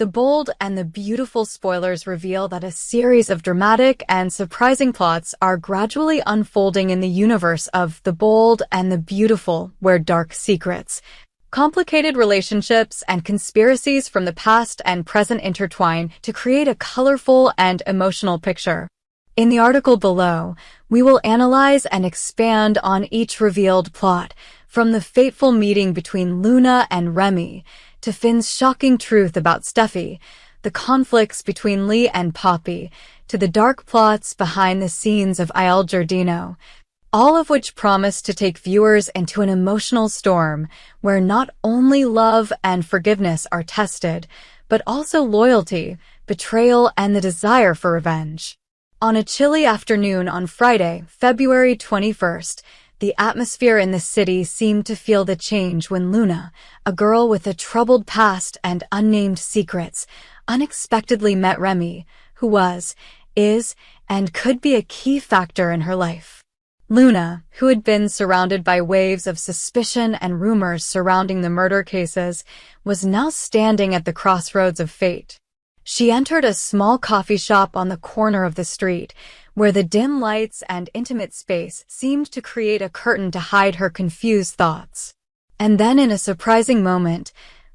The bold and the beautiful spoilers reveal that a series of dramatic and surprising plots are gradually unfolding in the universe of The Bold and the Beautiful, where dark secrets, complicated relationships, and conspiracies from the past and present intertwine to create a colorful and emotional picture. In the article below, we will analyze and expand on each revealed plot, from the fateful meeting between Luna and Remy, to Finn's shocking truth about Steffy, the conflicts between Lee and Poppy, to the dark plots behind the scenes of Il Giardino, all of which promise to take viewers into an emotional storm where not only love and forgiveness are tested, but also loyalty, betrayal, and the desire for revenge. On a chilly afternoon on Friday, February 21st, the atmosphere in the city seemed to feel the change when Luna, a girl with a troubled past and unnamed secrets, unexpectedly met Remy, who was, is, and could be a key factor in her life. Luna, who had been surrounded by waves of suspicion and rumors surrounding the murder cases, was now standing at the crossroads of fate. She entered a small coffee shop on the corner of the street, where the dim lights and intimate space seemed to create a curtain to hide her confused thoughts. And then, in a surprising moment,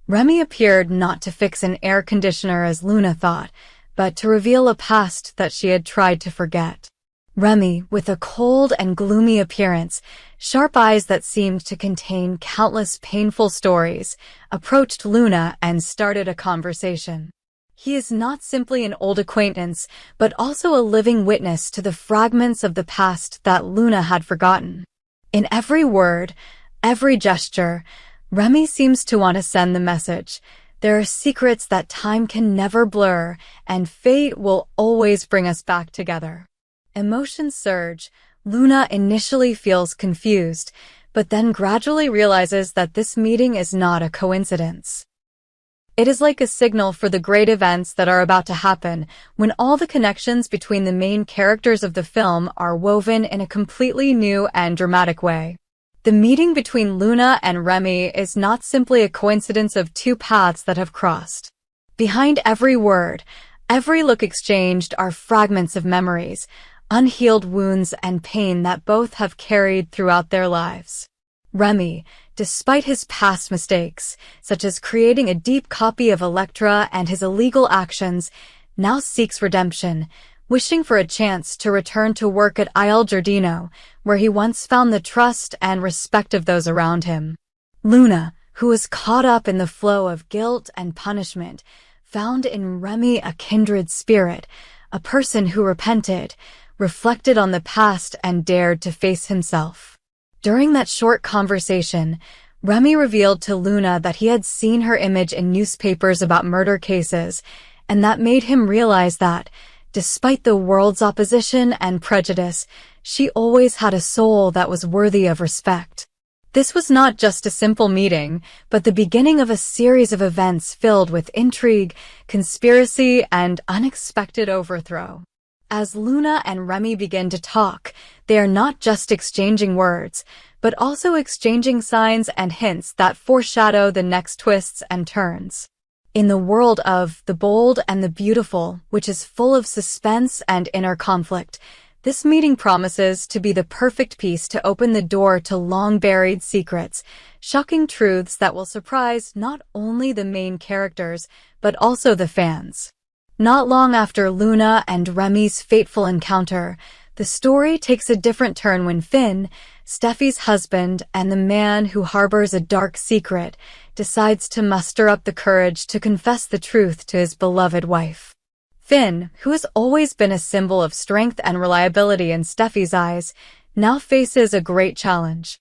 Remy appeared not to fix an air conditioner as Luna thought, but to reveal a past that she had tried to forget. Remy, with a cold and gloomy appearance, sharp eyes that seemed to contain countless painful stories, approached Luna and started a conversation. He is not simply an old acquaintance, but also a living witness to the fragments of the past that Luna had forgotten. In every word, every gesture, Remy seems to want to send the message. There are secrets that time can never blur, and fate will always bring us back together. Emotions surge. Luna initially feels confused, but then gradually realizes that this meeting is not a coincidence. It is like a signal for the great events that are about to happen, when all the connections between the main characters of the film are woven in a completely new and dramatic way. The meeting between Luna and Remy is not simply a coincidence of two paths that have crossed. Behind every word, every look exchanged are fragments of memories, unhealed wounds and pain that both have carried throughout their lives. Remy, despite his past mistakes, such as creating a deep copy of Elektra and his illegal actions, now seeks redemption, wishing for a chance to return to work at Il Giardino, where he once found the trust and respect of those around him. Luna, who was caught up in the flow of guilt and punishment, found in Remy a kindred spirit, a person who repented, reflected on the past, and dared to face himself. During that short conversation, Remy revealed to Luna that he had seen her image in newspapers about murder cases, and that made him realize that, despite the world's opposition and prejudice, she always had a soul that was worthy of respect. This was not just a simple meeting, but the beginning of a series of events filled with intrigue, conspiracy, and unexpected overthrow. As Luna and Remy begin to talk, they are not just exchanging words, but also exchanging signs and hints that foreshadow the next twists and turns. In the world of The Bold and the Beautiful, which is full of suspense and inner conflict, this meeting promises to be the perfect piece to open the door to long-buried secrets, shocking truths that will surprise not only the main characters, but also the fans. Not long after Luna and Remy's fateful encounter, the story takes a different turn when Finn, Steffy's husband and the man who harbors a dark secret, decides to muster up the courage to confess the truth to his beloved wife. Finn, who has always been a symbol of strength and reliability in Steffy's eyes, now faces a great challenge.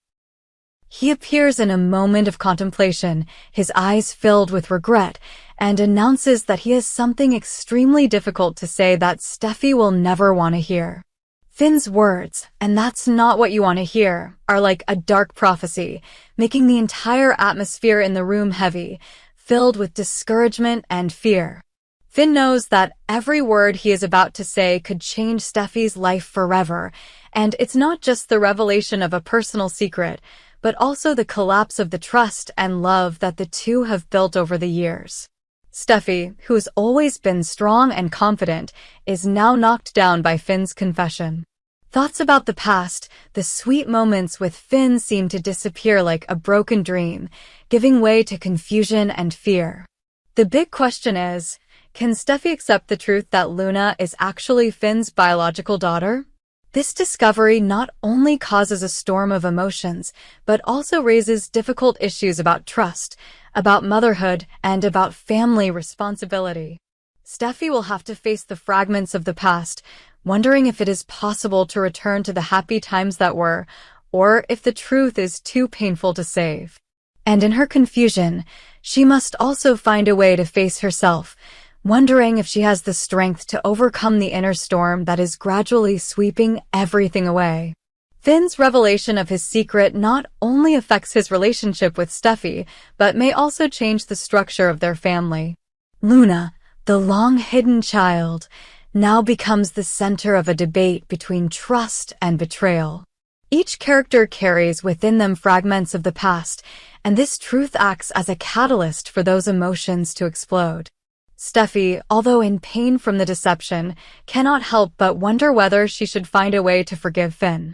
He appears in a moment of contemplation, his eyes filled with regret, and announces that he has something extremely difficult to say that Steffy will never want to hear. Finn's words, "and that's not what you want to hear," are like a dark prophecy, making the entire atmosphere in the room heavy, filled with discouragement and fear. Finn knows that every word he is about to say could change Steffy's life forever, and it's not just the revelation of a personal secret, but also the collapse of the trust and love that the two have built over the years. Steffy, who's always been strong and confident, is now knocked down by Finn's confession. Thoughts about the past, the sweet moments with Finn seem to disappear like a broken dream, giving way to confusion and fear. The big question is, can Steffy accept the truth that Luna is actually Finn's biological daughter? This discovery not only causes a storm of emotions, but also raises difficult issues about trust, about motherhood, and about family responsibility. Steffy will have to face the fragments of the past, wondering if it is possible to return to the happy times that were, or if the truth is too painful to save. And in her confusion, she must also find a way to face herself, wondering if she has the strength to overcome the inner storm that is gradually sweeping everything away. Finn's revelation of his secret not only affects his relationship with Steffy, but may also change the structure of their family. Luna, the long-hidden child, now becomes the center of a debate between trust and betrayal. Each character carries within them fragments of the past, and this truth acts as a catalyst for those emotions to explode. Steffy, although in pain from the deception, cannot help but wonder whether she should find a way to forgive Finn.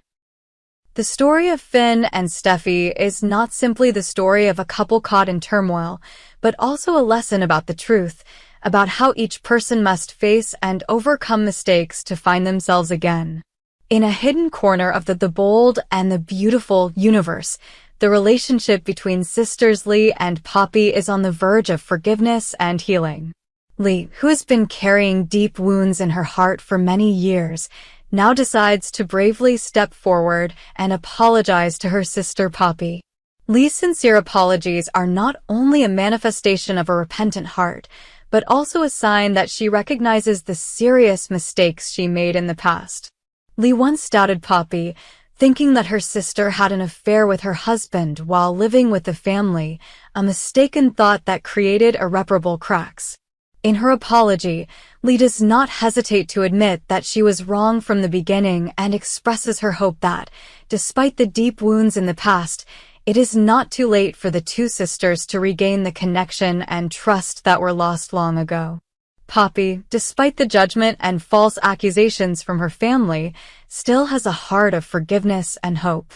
The story of Finn and Steffy is not simply the story of a couple caught in turmoil, but also a lesson about the truth, about how each person must face and overcome mistakes to find themselves again. In a hidden corner of the bold and the beautiful universe, the relationship between sisters Lee and Poppy is on the verge of forgiveness and healing. Lee, who has been carrying deep wounds in her heart for many years, now decides to bravely step forward and apologize to her sister Poppy. Lee's sincere apologies are not only a manifestation of a repentant heart, but also a sign that she recognizes the serious mistakes she made in the past. Lee once doubted Poppy, thinking that her sister had an affair with her husband while living with the family, a mistaken thought that created irreparable cracks. In her apology, Lee does not hesitate to admit that she was wrong from the beginning and expresses her hope that, despite the deep wounds in the past, it is not too late for the two sisters to regain the connection and trust that were lost long ago. Poppy, despite the judgment and false accusations from her family, still has a heart of forgiveness and hope.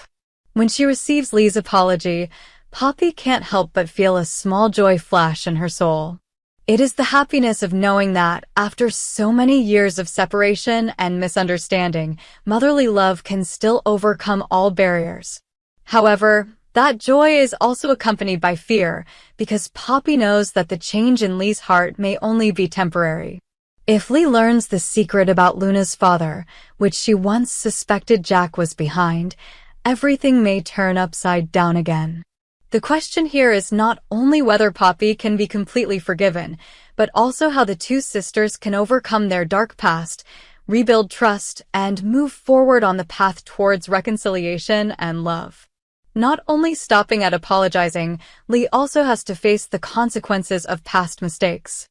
When she receives Lee's apology, Poppy can't help but feel a small joy flash in her soul. It is the happiness of knowing that, after so many years of separation and misunderstanding, motherly love can still overcome all barriers. However, that joy is also accompanied by fear, because Poppy knows that the change in Lee's heart may only be temporary. If Lee learns the secret about Luna's father, which she once suspected Jack was behind, everything may turn upside down again. The question here is not only whether Poppy can be completely forgiven, but also how the two sisters can overcome their dark past, rebuild trust, and move forward on the path towards reconciliation and love. Not only stopping at apologizing, Lee also has to face the consequences of past mistakes.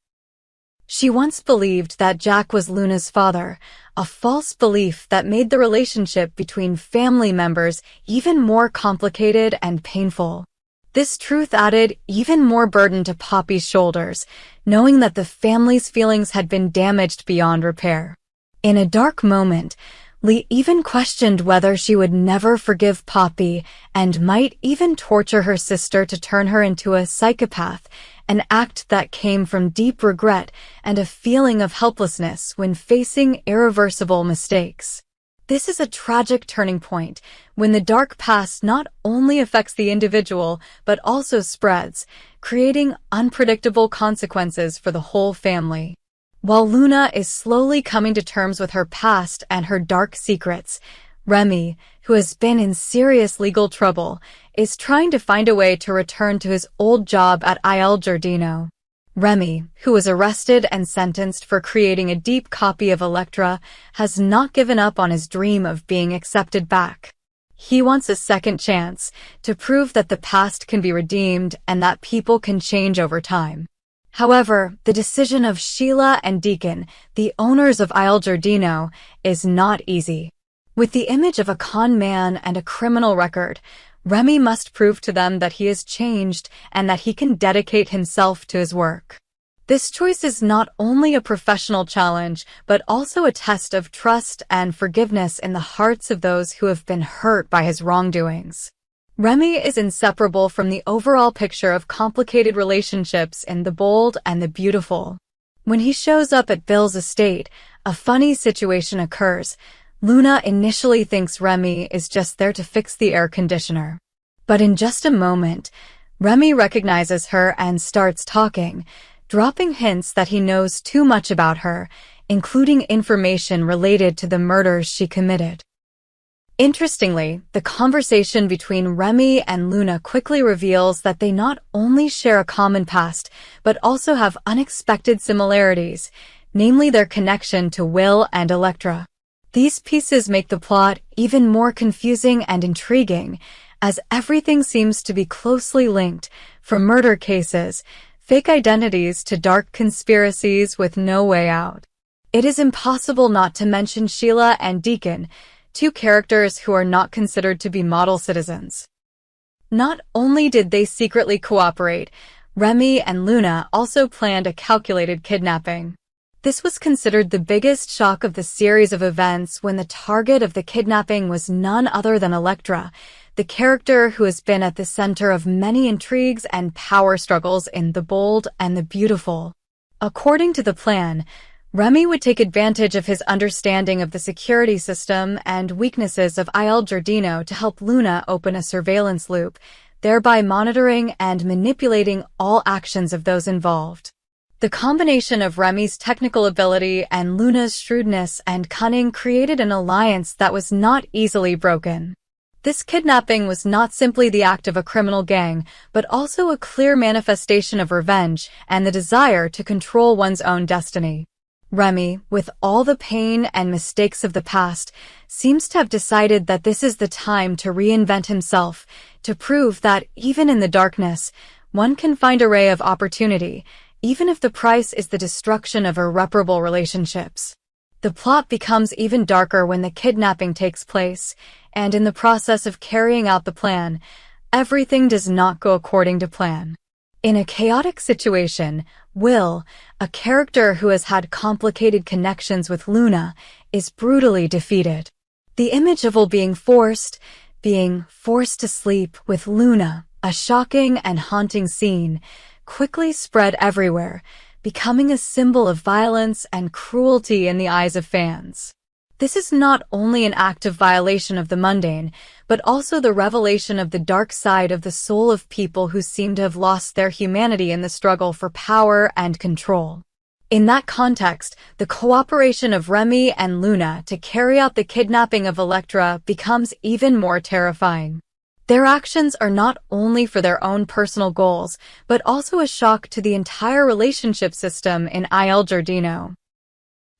She once believed that Jack was Luna's father, a false belief that made the relationship between family members even more complicated and painful. This truth added even more burden to Poppy's shoulders, knowing that the family's feelings had been damaged beyond repair. In a dark moment, Lee even questioned whether she would never forgive Poppy and might even torture her sister to turn her into a psychopath, an act that came from deep regret and a feeling of helplessness when facing irreversible mistakes. This is a tragic turning point, when the dark past not only affects the individual, but also spreads, creating unpredictable consequences for the whole family. While Luna is slowly coming to terms with her past and her dark secrets, Remy, who has been in serious legal trouble, is trying to find a way to return to his old job at Il Giardino. Remy, who was arrested and sentenced for creating a deep copy of Electra, has not given up on his dream of being accepted back. He wants a second chance to prove that the past can be redeemed and that people can change over time. However, the decision of Sheila and Deacon, the owners of Il Giardino, is not easy. With the image of a con man and a criminal record, Remy must prove to them that he has changed and that he can dedicate himself to his work. This choice is not only a professional challenge, but also a test of trust and forgiveness in the hearts of those who have been hurt by his wrongdoings. Remy is inseparable from the overall picture of complicated relationships in The Bold and the Beautiful. When he shows up at Bill's estate, a funny situation occurs. Luna initially thinks Remy is just there to fix the air conditioner. But in just a moment, Remy recognizes her and starts talking, dropping hints that he knows too much about her, including information related to the murders she committed. Interestingly, the conversation between Remy and Luna quickly reveals that they not only share a common past, but also have unexpected similarities, namely their connection to Will and Electra. These pieces make the plot even more confusing and intriguing, as everything seems to be closely linked, from murder cases, fake identities to dark conspiracies with no way out. It is impossible not to mention Sheila and Deacon, two characters who are not considered to be model citizens. Not only did they secretly cooperate, Remy and Luna also planned a calculated kidnapping. This was considered the biggest shock of the series of events when the target of the kidnapping was none other than Electra, the character who has been at the center of many intrigues and power struggles in The Bold and the Beautiful. According to the plan, Remy would take advantage of his understanding of the security system and weaknesses of Il Giardino to help Luna open a surveillance loop, thereby monitoring and manipulating all actions of those involved. The combination of Remy's technical ability and Luna's shrewdness and cunning created an alliance that was not easily broken. This kidnapping was not simply the act of a criminal gang, but also a clear manifestation of revenge and the desire to control one's own destiny. Remy, with all the pain and mistakes of the past, seems to have decided that this is the time to reinvent himself, to prove that even in the darkness, one can find a ray of opportunity, even if the price is the destruction of irreparable relationships. The plot becomes even darker when the kidnapping takes place, and in the process of carrying out the plan, everything does not go according to plan. In a chaotic situation, Will, a character who has had complicated connections with Luna, is brutally defeated. The image of Will being forced to sleep with Luna, a shocking and haunting scene, quickly spread everywhere, becoming a symbol of violence and cruelty in the eyes of fans. This is not only an act of violation of the mundane, but also the revelation of the dark side of the soul of people who seem to have lost their humanity in the struggle for power and control. In that context, the cooperation of Remy and Luna to carry out the kidnapping of Electra becomes even more terrifying. Their actions are not only for their own personal goals, but also a shock to the entire relationship system in Il Giardino.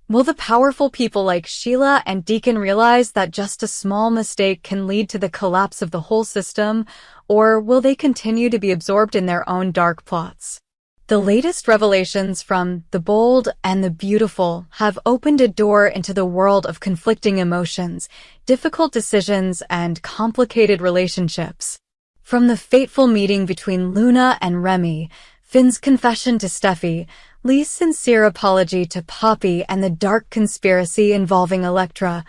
Will the powerful people like Sheila and Deacon realize that just a small mistake can lead to the collapse of the whole system, or will they continue to be absorbed in their own dark plots? The latest revelations from The Bold and the Beautiful have opened a door into the world of conflicting emotions, difficult decisions, and complicated relationships. From the fateful meeting between Luna and Remy, Finn's confession to Steffy, Lee's sincere apology to Poppy, and the dark conspiracy involving Electra,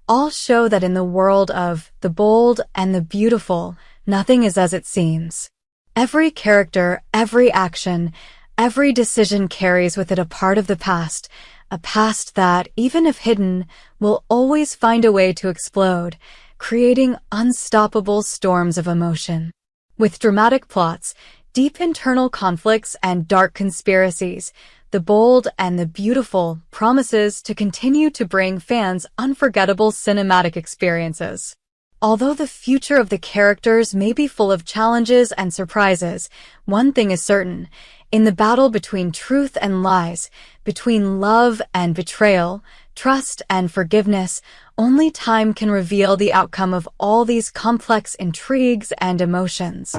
all show that in the world of The Bold and the Beautiful, nothing is as it seems. Every character, every action, every decision carries with it a part of the past, a past that, even if hidden, will always find a way to explode, creating unstoppable storms of emotion. With dramatic plots, deep internal conflicts, and dark conspiracies, The Bold and the Beautiful promises to continue to bring fans unforgettable cinematic experiences. Although the future of the characters may be full of challenges and surprises, one thing is certain: in the battle between truth and lies, between love and betrayal, trust and forgiveness, only time can reveal the outcome of all these complex intrigues and emotions.